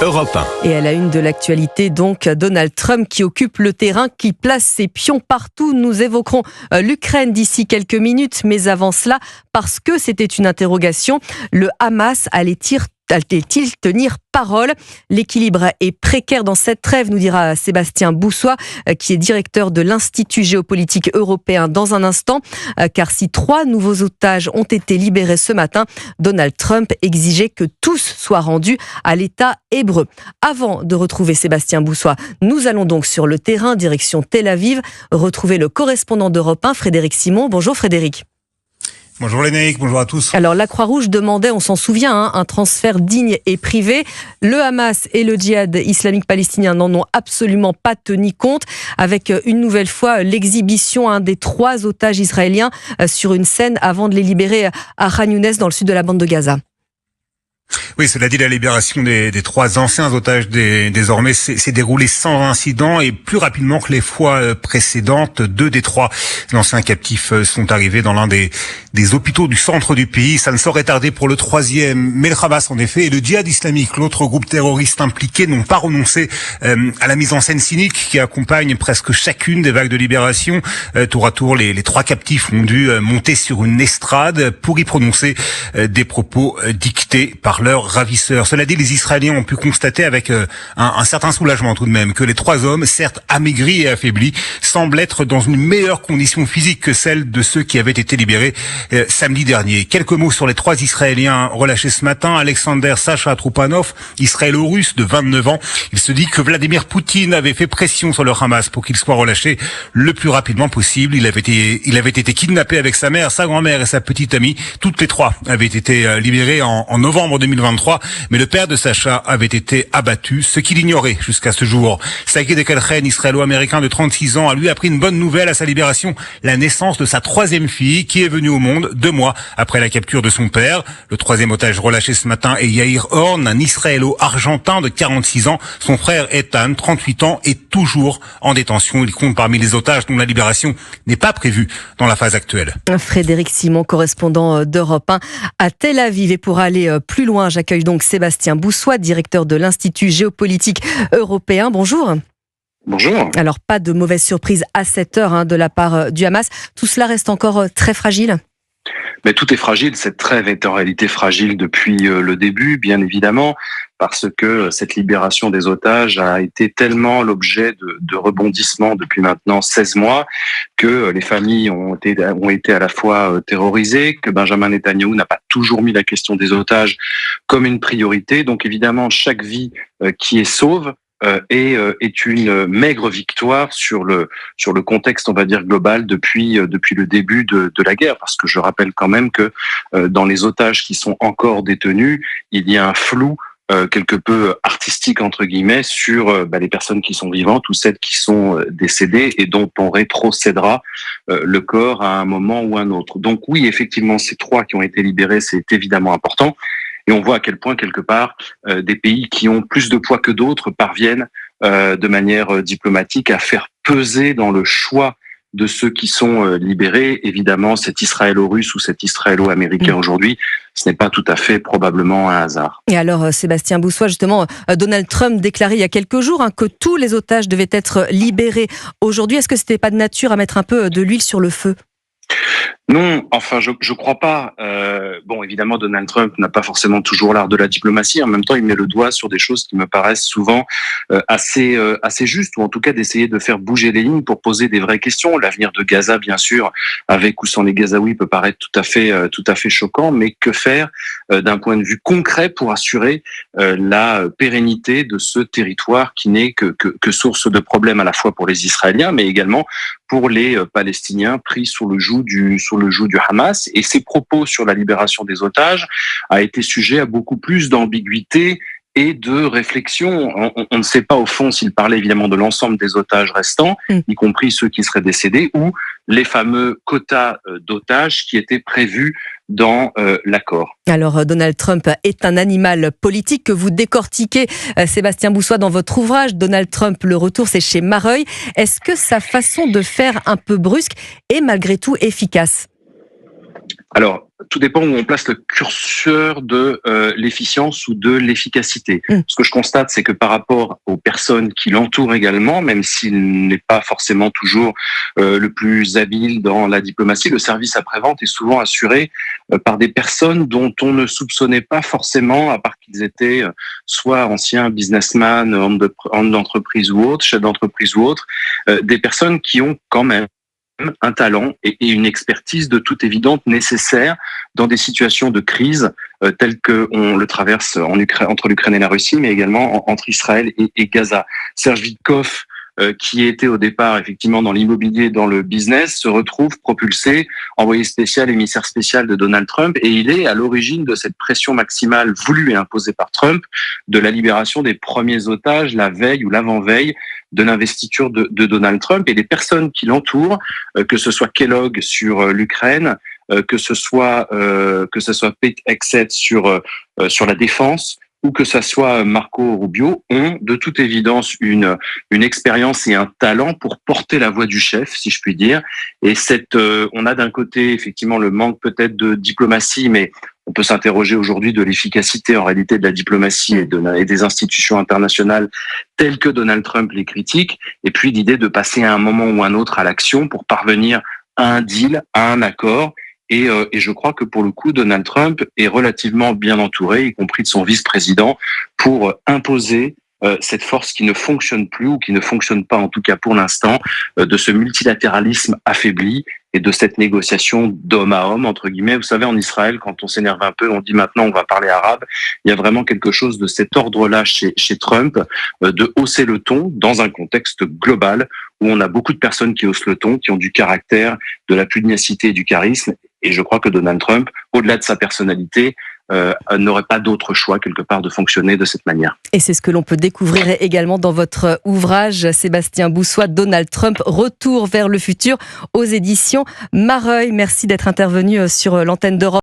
Europe 1. Et à la une de l'actualité, donc, Donald Trump qui occupe le terrain, qui place ses pions partout. Nous évoquerons l'Ukraine d'ici quelques minutes, mais avant cela, parce que c'était une interrogation, le Hamas allait-il tenir parole? L'équilibre est précaire dans cette trêve, nous dira Sébastien Boussois, qui est directeur de l'Institut géopolitique européen dans un instant, car si 3 nouveaux otages ont été libérés ce matin, Donald Trump exigeait que tous soient rendus à l'État hébreu. Avant de retrouver Sébastien Boussois, nous allons donc sur le terrain, direction Tel Aviv, retrouver le correspondant d'Europe 1, Frédéric Simon. Bonjour Frédéric. Bonjour Lénaïque, bonjour à tous. Alors la Croix-Rouge demandait, on s'en souvient, un transfert digne et privé. Le Hamas et le djihad islamique palestinien n'en ont absolument pas tenu compte, avec une nouvelle fois l'exhibition des 3 otages israéliens sur une scène avant de les libérer à Khan Younes dans le sud de la bande de Gaza. Oui, cela dit, la libération des 3 anciens otages désormais s'est déroulée sans incident et plus rapidement que les fois précédentes. 2 des 3 anciens captifs sont arrivés dans l'un des hôpitaux du centre du pays. Ça ne saurait tarder pour le 3e. Mais le Hamas, en effet, et le djihad islamique, l'autre groupe terroriste impliqué, n'ont pas renoncé à la mise en scène cynique qui accompagne presque chacune des vagues de libération. Tour à tour, les 3 captifs ont dû monter sur une estrade pour y prononcer des propos dictés par leurs ravisseurs. Cela dit, les Israéliens ont pu constater avec un certain soulagement tout de même que les 3 hommes, certes amaigris et affaiblis, semblent être dans une meilleure condition physique que celle de ceux qui avaient été libérés samedi dernier. Quelques mots sur les 3 Israéliens relâchés ce matin. Alexander Sacha Troupanov, israélo-russe de 29 ans. Il se dit que Vladimir Poutine avait fait pression sur le Hamas pour qu'il soit relâché le plus rapidement possible. Il avait été kidnappé avec sa mère, sa grand-mère et sa petite amie. Toutes les 3 avaient été libérées en novembre 2023, mais le père de Sacha avait été abattu, ce qu'il ignorait jusqu'à ce jour. Saïd Ekelchen, israélo-américain de 36 ans, a lui appris une bonne nouvelle à sa libération, la naissance de sa 3e fille, qui est venue au monde 2 mois après la capture de son père. Le 3e otage relâché ce matin est Yair Horn, un israélo-argentin de 46 ans. Son frère Ethan, 38 ans, est toujours en détention. Il compte parmi les otages dont la libération n'est pas prévue dans la phase actuelle. Frédéric Simon, correspondant d'Europe 1 à Tel Aviv. Et pour aller plus loin, j'accueille donc Sébastien Boussois, directeur de l'Institut géopolitique européen. Bonjour. Bonjour. Alors, pas de mauvaise surprise à cette heure de la part du Hamas. Tout cela reste encore très fragile ? Mais tout est fragile. Cette trêve est en réalité fragile depuis le début, bien évidemment, parce que cette libération des otages a été tellement l'objet de rebondissements depuis maintenant 16 mois que les familles ont été à la fois terrorisées, que Benjamin Netanyahou n'a pas toujours mis la question des otages comme une priorité. Donc évidemment, chaque vie qui est sauve est une maigre victoire sur le contexte, on va dire, global depuis le début de la guerre, parce que je rappelle quand même que dans les otages qui sont encore détenus, il y a un flou quelque peu artistique entre guillemets sur les personnes qui sont vivantes ou celles qui sont décédées et dont on rétrocédera le corps à un moment ou un autre. Donc oui, effectivement, ces 3 qui ont été libérés, c'est évidemment important. Et on voit à quel point, quelque part, des pays qui ont plus de poids que d'autres parviennent de manière diplomatique à faire peser dans le choix de ceux qui sont libérés. Évidemment, cet israélo-russe ou cet israélo-américain aujourd'hui, ce n'est pas tout à fait probablement un hasard. Et alors, Sébastien Boussois, justement, Donald Trump déclarait il y a quelques jours que tous les otages devaient être libérés aujourd'hui. Est-ce que c'était pas de nature à mettre un peu de l'huile sur le feu ? Non, enfin, je crois pas. Bon, évidemment, Donald Trump n'a pas forcément toujours l'art de la diplomatie. En même temps, il met le doigt sur des choses qui me paraissent souvent assez justes, ou en tout cas d'essayer de faire bouger les lignes pour poser des vraies questions. L'avenir de Gaza, bien sûr, avec ou sans les Gazaouis, peut paraître tout à fait choquant. Mais que faire d'un point de vue concret pour assurer la pérennité de ce territoire qui n'est que source de problèmes à la fois pour les Israéliens, mais également pour les Palestiniens pris sous le joug du Hamas. Et ses propos sur la libération des otages a été sujet à beaucoup plus d'ambiguïté et de réflexion. On ne sait pas au fond s'il parlait évidemment de l'ensemble des otages restants, y compris ceux qui seraient décédés, ou les fameux quotas d'otages qui étaient prévus dans l'accord. Alors Donald Trump est un animal politique que vous décortiquez, Sébastien Boussois, dans votre ouvrage. Donald Trump, le retour, c'est chez Mareuil. Est-ce que sa façon de faire un peu brusque est malgré tout efficace ? Alors, tout dépend où on place le curseur de l'efficience ou de l'efficacité. Ce que je constate, c'est que par rapport aux personnes qui l'entourent également, même s'il n'est pas forcément toujours le plus habile dans la diplomatie, le service après-vente est souvent assuré par des personnes dont on ne soupçonnait pas forcément, à part qu'ils étaient soit anciens businessmen, hommes d'entreprise ou autres, chefs d'entreprise ou autres, des personnes qui ont quand même un talent et une expertise de toute évidence nécessaire dans des situations de crise telles qu'on le traverse entre l'Ukraine et la Russie, mais également entre Israël et Gaza. Serge Witkov, qui était au départ effectivement dans l'immobilier, dans le business, se retrouve propulsé, envoyé spécial, émissaire spécial de Donald Trump, et il est à l'origine de cette pression maximale voulue et imposée par Trump de la libération des premiers otages la veille ou l'avant-veille de l'investiture de Donald Trump, et les personnes qui l'entourent, que ce soit Kellogg sur l'Ukraine, que ce soit Pete Hegseth sur la défense, ou que ça soit Marco Rubio, ont de toute évidence une expérience et un talent pour porter la voix du chef, si je puis dire. Et on a d'un côté effectivement le manque peut-être de diplomatie, mais on peut s'interroger aujourd'hui de l'efficacité en réalité de la diplomatie et des institutions internationales telles que Donald Trump les critique. Et puis l'idée de passer à un moment ou un autre à l'action pour parvenir à un deal, à un accord. Et je crois que pour le coup, Donald Trump est relativement bien entouré, y compris de son vice-président, pour imposer cette force qui ne fonctionne plus ou qui ne fonctionne pas, en tout cas pour l'instant, de ce multilatéralisme affaibli et de cette négociation d'homme à homme, entre guillemets. Vous savez, en Israël, quand on s'énerve un peu, on dit maintenant on va parler arabe. Il y a vraiment quelque chose de cet ordre-là chez Trump, de hausser le ton dans un contexte global où on a beaucoup de personnes qui haussent le ton, qui ont du caractère, de la pugnacité et du charisme. Et je crois que Donald Trump, au-delà de sa personnalité, n'aurait pas d'autre choix quelque part de fonctionner de cette manière. Et c'est ce que l'on peut découvrir également dans votre ouvrage, Sébastien Boussoit, Donald Trump, Retour vers le futur, aux éditions Mareuil. Merci d'être intervenu sur l'antenne d'Europe.